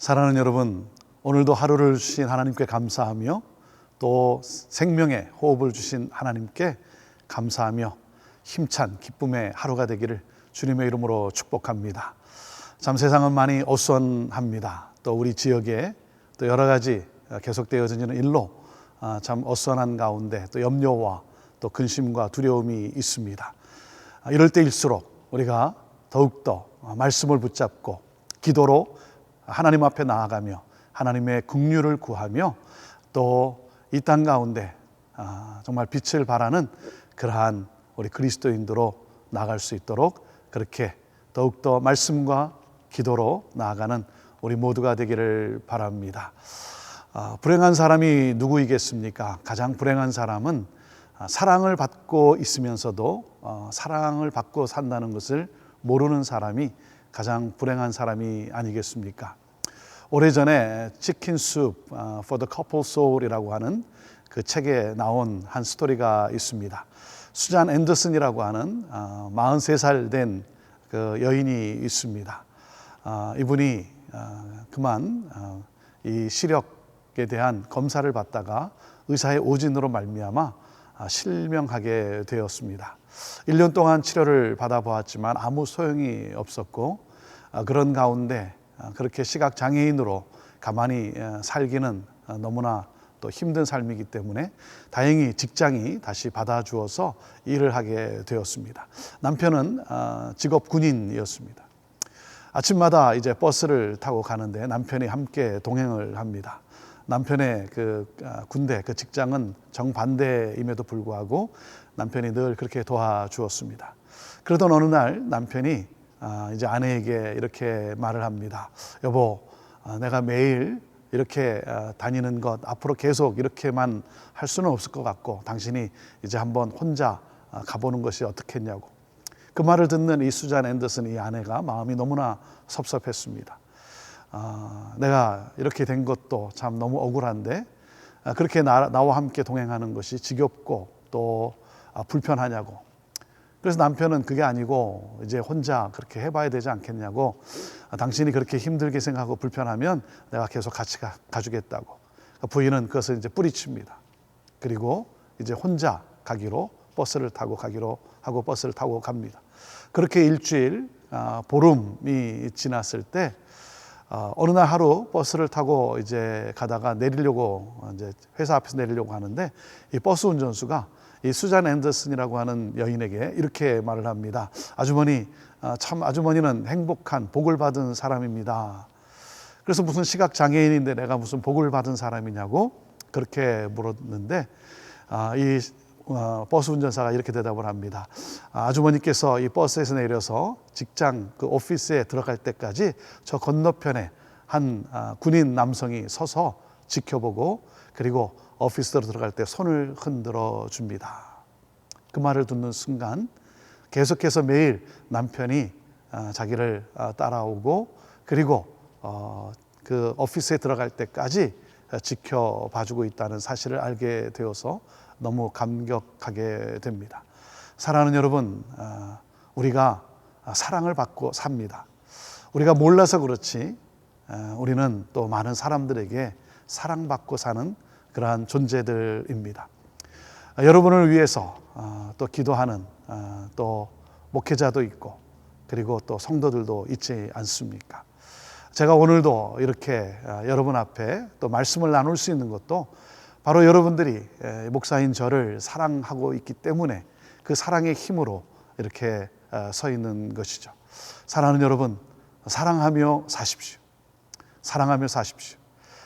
사랑하는 여러분, 오늘도 하루를 주신 하나님께 감사하며 또 생명의 호흡을 주신 하나님께 감사하며 힘찬 기쁨의 하루가 되기를 주님의 이름으로 축복합니다. 참 세상은 많이 어수선합니다. 또 우리 지역에 또 여러 가지 계속되어지는 일로 참 어수선한 가운데 또 염려와 또 근심과 두려움이 있습니다. 이럴 때일수록 우리가 더욱더 말씀을 붙잡고 기도로 하나님 앞에 나아가며 하나님의 긍휼을 구하며 또 이 땅 가운데 정말 빛을 발하는 그러한 우리 그리스도인으로 나아갈 수 있도록 그렇게 더욱더 말씀과 기도로 나아가는 우리 모두가 되기를 바랍니다. 불행한 사람이 누구이겠습니까? 가장 불행한 사람은 사랑을 받고 있으면서도 사랑을 받고 산다는 것을 모르는 사람이 가장 불행한 사람이 아니겠습니까? 오래전에 치킨 숲 for the couple soul이라고 하는 그 책에 나온 한 스토리가 있습니다. 수잔 앤더슨이라고 하는 43살 된 그 여인이 있습니다. 이분이 그만 이 시력에 대한 검사를 받다가 의사의 오진으로 말미암아 실명하게 되었습니다. 1년 동안 치료를 받아보았지만 아무 소용이 없었고 그런 가운데 그렇게 시각장애인으로 가만히 살기는 너무나 또 힘든 삶이기 때문에 다행히 직장이 다시 받아주어서 일을 하게 되었습니다. 남편은 직업 군인이었습니다. 아침마다 이제 버스를 타고 가는데 남편이 함께 동행을 합니다. 남편의 그 군대, 그 직장은 정반대임에도 불구하고 남편이 늘 그렇게 도와주었습니다. 그러던 어느 날 남편이 이제 아내에게 이렇게 말을 합니다. 여보, 내가 매일 이렇게 다니는 것 앞으로 계속 이렇게만 할 수는 없을 것 같고 당신이 이제 한번 혼자 가보는 것이 어떻겠냐고. 그 말을 듣는 이 수잔 앤더슨 이 아내가 마음이 너무나 섭섭했습니다. 내가 이렇게 된 것도 참 너무 억울한데 그렇게 나와 함께 동행하는 것이 지겹고 또 불편하냐고. 그래서 남편은 그게 아니고 이제 혼자 그렇게 해봐야 되지 않겠냐고. 당신이 그렇게 힘들게 생각하고 불편하면 내가 계속 같이 가주겠다고. 부인은 그것을 이제 뿌리칩니다. 그리고 이제 혼자 가기로 버스를 타고 가기로 하고 버스를 타고 갑니다. 그렇게 일주일 보름이 지났을 때 어느 날 하루 버스를 타고 이제 가다가 내리려고 이제 회사 앞에서 내리려고 하는데 이 버스 운전수가 이 수잔 앤더슨이라고 하는 여인에게 이렇게 말을 합니다. 아주머니, 참 아주머니는 행복한 복을 받은 사람입니다. 그래서 무슨 시각장애인인데 내가 무슨 복을 받은 사람이냐고 그렇게 물었는데 이 버스 운전사가 이렇게 대답을 합니다. 아주머니께서 이 버스에서 내려서 직장 그 오피스에 들어갈 때까지 저 건너편에 한 군인 남성이 서서 지켜보고 그리고 오피스로 들어갈 때 손을 흔들어 줍니다. 그 말을 듣는 순간 계속해서 매일 남편이 자기를 따라오고 그리고 그 오피스에 들어갈 때까지 지켜봐주고 있다는 사실을 알게 되어서 너무 감격하게 됩니다. 사랑하는 여러분, 우리가 사랑을 받고 삽니다. 우리가 몰라서 그렇지 우리는 또 많은 사람들에게 사랑받고 사는 그러한 존재들입니다. 여러분을 위해서 또 기도하는 또 목회자도 있고 그리고 또 성도들도 있지 않습니까? 제가 오늘도 이렇게 여러분 앞에 또 말씀을 나눌 수 있는 것도 바로 여러분들이 목사인 저를 사랑하고 있기 때문에 그 사랑의 힘으로 이렇게 서 있는 것이죠. 사랑하는 여러분, 사랑하며 사십시오. 사랑하며 사십시오.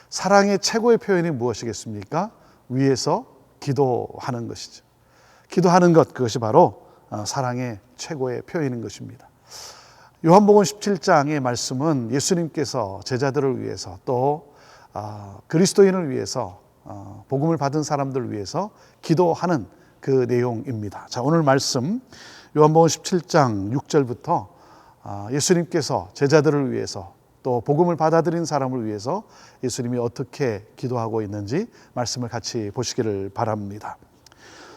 사랑의 최고의 표현이 무엇이겠습니까? 위에서 기도하는 것이죠. 기도하는 것, 그것이 바로 사랑의 최고의 표현인 것입니다. 요한복음 17장의 말씀은 예수님께서 제자들을 위해서 또 그리스도인을 위해서 복음을 받은 사람들을 위해서 기도하는 그 내용입니다. 자, 오늘 말씀 요한복음 17장 6절부터 예수님께서 제자들을 위해서 또 복음을 받아들인 사람을 위해서 예수님이 어떻게 기도하고 있는지 말씀을 같이 보시기를 바랍니다.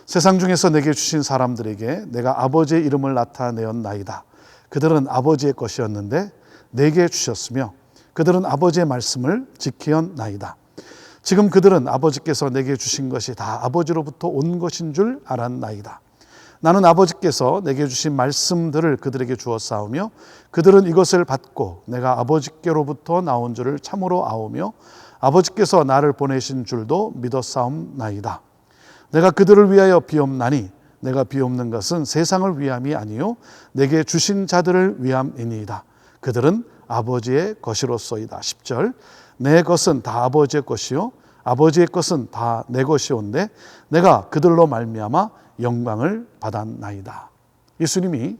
세상 중에서 내게 주신 사람들에게 내가 아버지의 이름을 나타내었나이다. 그들은 아버지의 것이었는데 내게 주셨으며 그들은 아버지의 말씀을 지키었나이다. 지금 그들은 아버지께서 내게 주신 것이 다 아버지로부터 온 것인 줄 알았나이다. 나는 아버지께서 내게 주신 말씀들을 그들에게 주었사오며 그들은 이것을 받고 내가 아버지께로부터 나온 줄을 참으로 아오며 아버지께서 나를 보내신 줄도 믿었사옵나이다. 내가 그들을 위하여 비옵나니 내가 비옵는 것은 세상을 위함이 아니요 내게 주신 자들을 위함이니이다. 그들은 아버지의 것이로소이다. 10절 내 것은 다 아버지의 것이요 아버지의 것은 다 내 것이온데 내가 그들로 말미암아 영광을 받았나이다. 예수님이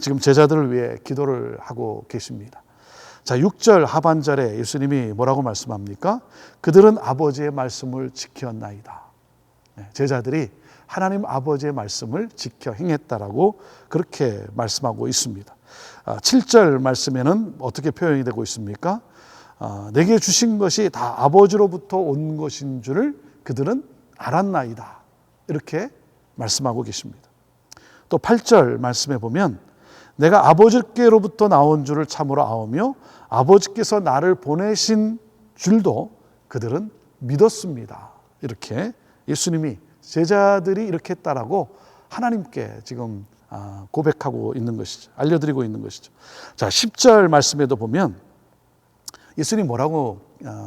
지금 제자들을 위해 기도를 하고 계십니다. 자, 6절 하반절에 예수님이 뭐라고 말씀합니까? 그들은 아버지의 말씀을 지켰나이다. 제자들이 하나님 아버지의 말씀을 지켜 행했다라고 그렇게 말씀하고 있습니다. 7절 말씀에는 어떻게 표현이 되고 있습니까? 내게 주신 것이 다 아버지로부터 온 것인 줄을 그들은 알았나이다. 이렇게 말씀하고 계십니다. 또 8절 말씀에 보면 내가 아버지께로부터 나온 줄을 참으로 아오며 아버지께서 나를 보내신 줄도 그들은 믿었습니다. 이렇게 예수님이 제자들이 이렇게 했다라고 하나님께 지금 고백하고 있는 것이죠. 알려드리고 있는 것이죠. 자, 10절 말씀에도 보면 예수님 뭐라고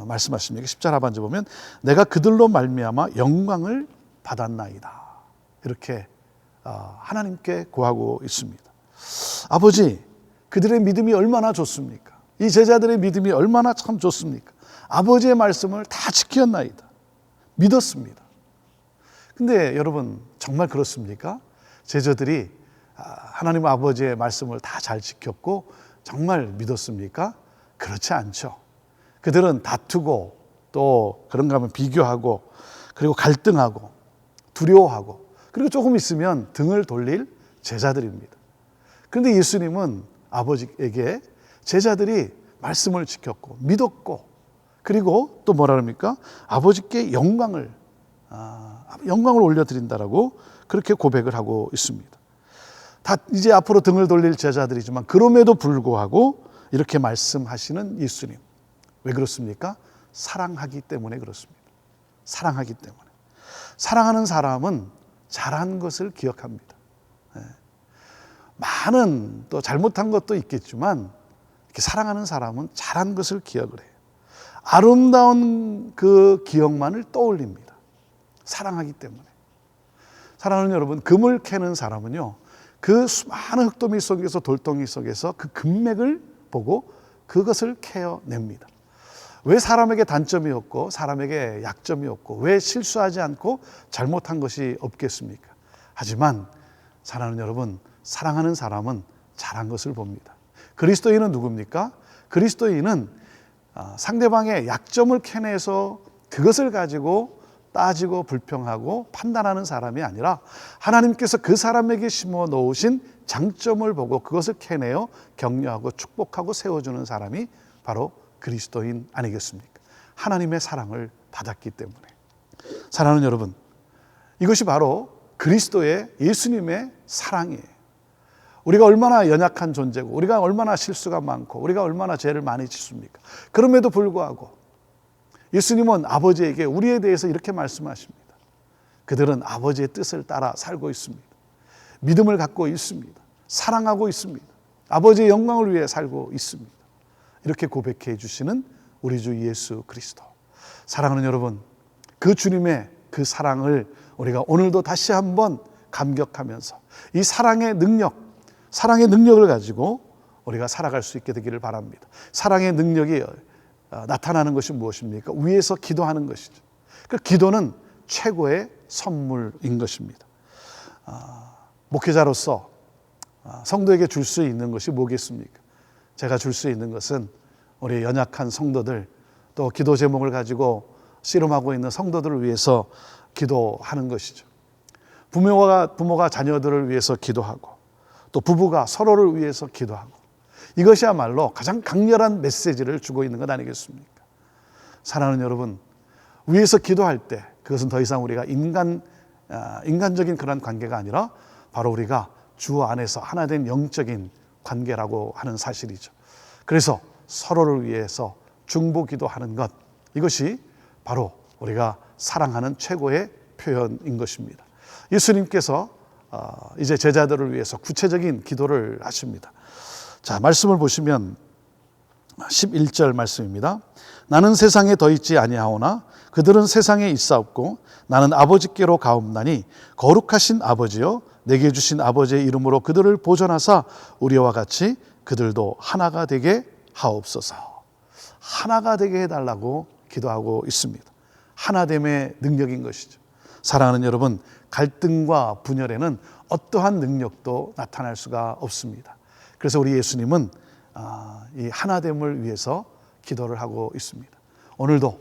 말씀하십니까? 10절 하반절 보면 내가 그들로 말미암아 영광을 받았나이다. 이렇게 하나님께 고하고 있습니다. 아버지, 그들의 믿음이 얼마나 좋습니까? 이 제자들의 믿음이 얼마나 참 좋습니까? 아버지의 말씀을 다 지켰나이다. 믿었습니다. 근데 여러분 정말 그렇습니까? 제자들이 하나님 아버지의 말씀을 다 잘 지켰고 정말 믿었습니까? 그렇지 않죠. 그들은 다투고 또 그런가 하면 비교하고 그리고 갈등하고 두려워하고 그리고 조금 있으면 등을 돌릴 제자들입니다. 그런데 예수님은 아버지에게 제자들이 말씀을 지켰고 믿었고 그리고 또 뭐라 합니까? 아버지께 영광을 올려드린다라고 그렇게 고백을 하고 있습니다. 다 이제 앞으로 등을 돌릴 제자들이지만 그럼에도 불구하고 이렇게 말씀하시는 예수님. 왜 그렇습니까? 사랑하기 때문에 그렇습니다. 사랑하기 때문에. 사랑하는 사람은 잘한 것을 기억합니다. 많은 또 잘못한 것도 있겠지만 이렇게 사랑하는 사람은 잘한 것을 기억을 해요. 아름다운 그 기억만을 떠올립니다. 사랑하기 때문에. 사랑하는 여러분, 금을 캐는 사람은요, 그 수많은 흙더미 속에서 돌덩이 속에서 그 금맥을 보고 그것을 캐어냅니다. 왜 사람에게 단점이 없고 사람에게 약점이 없고 왜 실수하지 않고 잘못한 것이 없겠습니까? 하지만 사랑하는 여러분, 사랑하는 사람은 잘한 것을 봅니다. 그리스도인은 누굽니까? 그리스도인은 상대방의 약점을 캐내서 그것을 가지고 따지고 불평하고 판단하는 사람이 아니라 하나님께서 그 사람에게 심어 놓으신 장점을 보고 그것을 캐내어 격려하고 축복하고 세워주는 사람이 바로 그리스도인 아니겠습니까? 하나님의 사랑을 받았기 때문에. 사랑하는 여러분, 이것이 바로 그리스도의 예수님의 사랑이에요. 우리가 얼마나 연약한 존재고 우리가 얼마나 실수가 많고 우리가 얼마나 죄를 많이 짓습니까? 그럼에도 불구하고 예수님은 아버지에게 우리에 대해서 이렇게 말씀하십니다. 그들은 아버지의 뜻을 따라 살고 있습니다. 믿음을 갖고 있습니다. 사랑하고 있습니다. 아버지의 영광을 위해 살고 있습니다. 이렇게 고백해 주시는 우리 주 예수 그리스도. 사랑하는 여러분, 그 주님의 그 사랑을 우리가 오늘도 다시 한번 감격하면서 이 사랑의 능력을 가지고 우리가 살아갈 수 있게 되기를 바랍니다. 사랑의 능력이 나타나는 것이 무엇입니까? 위에서 기도하는 것이죠. 그 기도는 최고의 선물인 것입니다. 목회자로서 성도에게 줄 수 있는 것이 뭐겠습니까? 제가 줄 수 있는 것은 우리 연약한 성도들, 또 기도 제목을 가지고 씨름하고 있는 성도들을 위해서 기도하는 것이죠. 부모가 자녀들을 위해서 기도하고 또 부부가 서로를 위해서 기도하고 이것이야말로 가장 강렬한 메시지를 주고 있는 것 아니겠습니까? 사랑하는 여러분, 위에서 기도할 때 그것은 더 이상 우리가 인간적인 그런 관계가 아니라 바로 우리가 주 안에서 하나 된 영적인 관계라고 하는 사실이죠. 그래서 서로를 위해서 중보 기도하는 것, 이것이 바로 우리가 사랑하는 최고의 표현인 것입니다. 예수님께서 이제 제자들을 위해서 구체적인 기도를 하십니다. 자, 말씀을 보시면 11절 말씀입니다. 나는 세상에 더 있지 아니하오나 그들은 세상에 있사옵고 나는 아버지께로 가옵나니 거룩하신 아버지여 내게 주신 아버지의 이름으로 그들을 보존하사 우리와 같이 그들도 하나가 되게 하옵소서. 하나가 되게 해달라고 기도하고 있습니다. 하나됨의 능력인 것이죠. 사랑하는 여러분, 갈등과 분열에는 어떠한 능력도 나타날 수가 없습니다. 그래서 우리 예수님은 이 하나됨을 위해서 기도를 하고 있습니다. 오늘도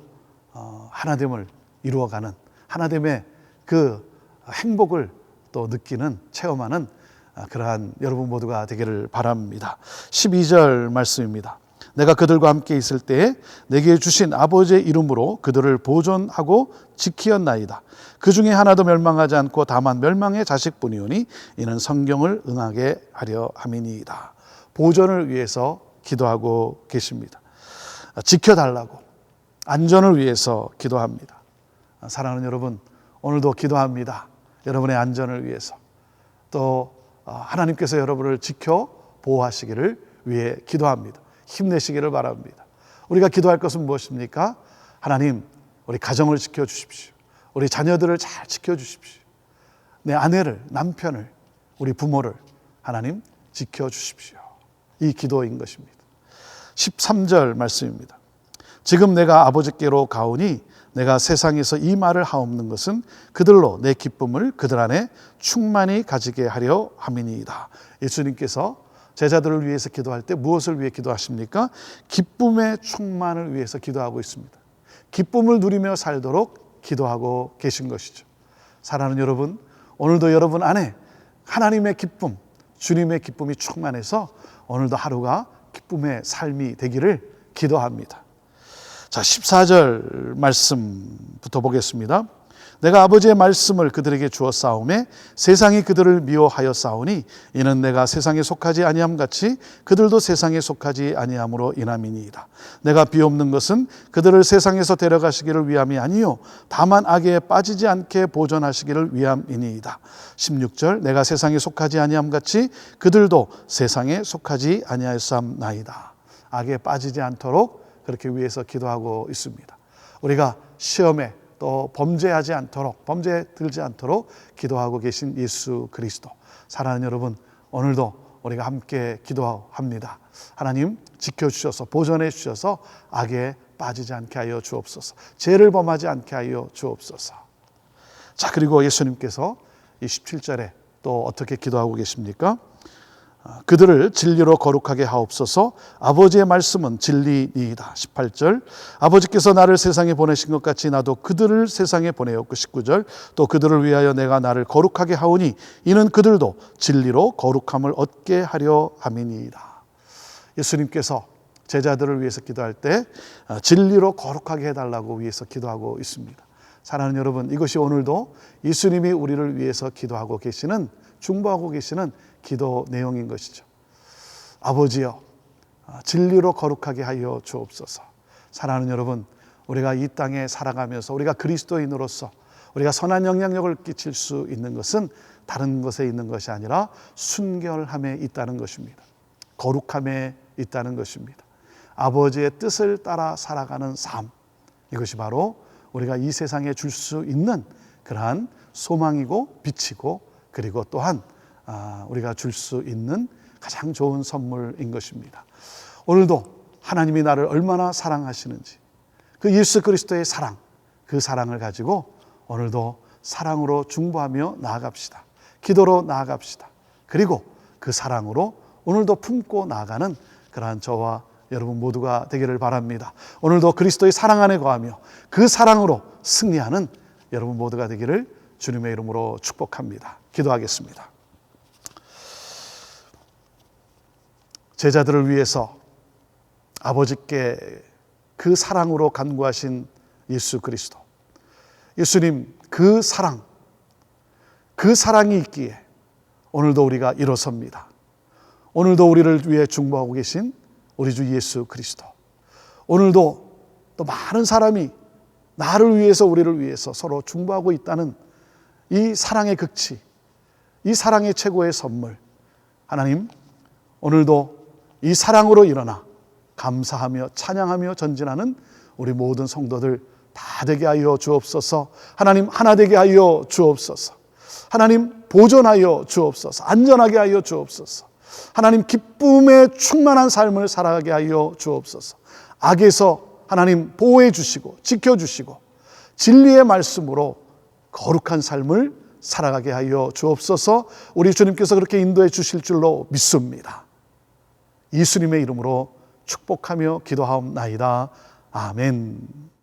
하나됨을 이루어가는, 하나됨의 그 행복을 또 느끼는, 체험하는 그러한 여러분 모두가 되기를 바랍니다. 12절 말씀입니다. 내가 그들과 함께 있을 때에 내게 주신 아버지의 이름으로 그들을 보존하고 지키었나이다. 그 중에 하나도 멸망하지 않고 다만 멸망의 자식뿐이오니 이는 성경을 응하게 하려 함이니이다. 보존을 위해서 기도하고 계십니다. 지켜달라고, 안전을 위해서 기도합니다. 사랑하는 여러분, 오늘도 기도합니다. 여러분의 안전을 위해서, 또 하나님께서 여러분을 지켜 보호하시기를 위해 기도합니다. 힘내시기를 바랍니다. 우리가 기도할 것은 무엇입니까? 하나님, 우리 가정을 지켜주십시오. 우리 자녀들을 잘 지켜주십시오. 내 아내를, 남편을, 우리 부모를 하나님 지켜주십시오. 이 기도인 것입니다. 13절 말씀입니다. 지금 내가 아버지께로 가오니 내가 세상에서 이 말을 하옵는 것은 그들로 내 기쁨을 그들 안에 충만히 가지게 하려 함이니이다. 예수님께서 제자들을 위해서 기도할 때 무엇을 위해 기도하십니까? 기쁨의 충만을 위해서 기도하고 있습니다. 기쁨을 누리며 살도록 기도하고 계신 것이죠. 사랑하는 여러분, 오늘도 여러분 안에 하나님의 기쁨, 주님의 기쁨이 충만해서 오늘도 하루가 기쁨의 삶이 되기를 기도합니다. 자, 14절 말씀부터 보겠습니다. 내가 아버지의 말씀을 그들에게 주었사오매 세상이 그들을 미워하였사오니 이는 내가 세상에 속하지 아니함 같이 그들도 세상에 속하지 아니함으로 인함이니이다. 내가 비옵는 것은 그들을 세상에서 데려가시기를 위함이 아니요 다만 악에 빠지지 않게 보존하시기를 위함이니이다. 16절 내가 세상에 속하지 아니함 같이 그들도 세상에 속하지 아니하였사옵나이다. 악에 빠지지 않도록 그렇게 위해서 기도하고 있습니다. 우리가 시험에 또 범죄하지 않도록, 범죄에 들지 않도록 기도하고 계신 예수 그리스도. 사랑하는 여러분, 오늘도 우리가 함께 기도합니다. 하나님 지켜주셔서, 보존해 주셔서 악에 빠지지 않게 하여 주옵소서. 죄를 범하지 않게 하여 주옵소서. 자, 그리고 예수님께서 이 17절에 또 어떻게 기도하고 계십니까? 그들을 진리로 거룩하게 하옵소서. 아버지의 말씀은 진리니이다. 18절 아버지께서 나를 세상에 보내신 것 같이 나도 그들을 세상에 보내었고 19절 또 그들을 위하여 내가 나를 거룩하게 하오니 이는 그들도 진리로 거룩함을 얻게 하려 함이니이다. 예수님께서 제자들을 위해서 기도할 때 진리로 거룩하게 해달라고 위해서 기도하고 있습니다. 사랑하는 여러분, 이것이 오늘도 예수님이 우리를 위해서 기도하고 계시는, 중보하고 계시는 기도 내용인 것이죠. 아버지여, 진리로 거룩하게 하여 주옵소서. 사랑하는 여러분, 우리가 이 땅에 살아가면서 우리가 그리스도인으로서 우리가 선한 영향력을 끼칠 수 있는 것은 다른 것에 있는 것이 아니라 순결함에 있다는 것입니다. 거룩함에 있다는 것입니다. 아버지의 뜻을 따라 살아가는 삶, 이것이 바로 우리가 이 세상에 줄 수 있는 그러한 소망이고 빛이고, 그리고 또한 우리가 줄 수 있는 가장 좋은 선물인 것입니다. 오늘도 하나님이 나를 얼마나 사랑하시는지, 그 예수 그리스도의 사랑, 그 사랑을 가지고 오늘도 사랑으로 중보하며 나아갑시다. 기도로 나아갑시다. 그리고 그 사랑으로 오늘도 품고 나아가는 그러한 저와 여러분 모두가 되기를 바랍니다. 오늘도 그리스도의 사랑 안에 거하며 그 사랑으로 승리하는 여러분 모두가 되기를 주님의 이름으로 축복합니다. 기도하겠습니다. 제자들을 위해서 아버지께 그 사랑으로 간구하신 예수 그리스도, 예수님, 그 사랑이 있기에 오늘도 우리가 일어섭니다. 오늘도 우리를 위해 중보하고 계신 우리 주 예수 그리스도. 오늘도 또 많은 사람이 나를 위해서, 우리를 위해서 서로 중보하고 있다는 이 사랑의 극치, 이 사랑의 최고의 선물, 하나님 오늘도 이 사랑으로 일어나 감사하며 찬양하며 전진하는 우리 모든 성도들 다 되게 하여 주옵소서. 하나님 하나 되게 하여 주옵소서. 하나님 보존하여 주옵소서. 안전하게 하여 주옵소서. 하나님 기쁨에 충만한 삶을 살아가게 하여 주옵소서. 악에서 하나님 보호해 주시고 지켜주시고 진리의 말씀으로 거룩한 삶을 살아가게 하여 주옵소서. 우리 주님께서 그렇게 인도해 주실 줄로 믿습니다. 예수님의 이름으로 축복하며 기도하옵나이다. 아멘.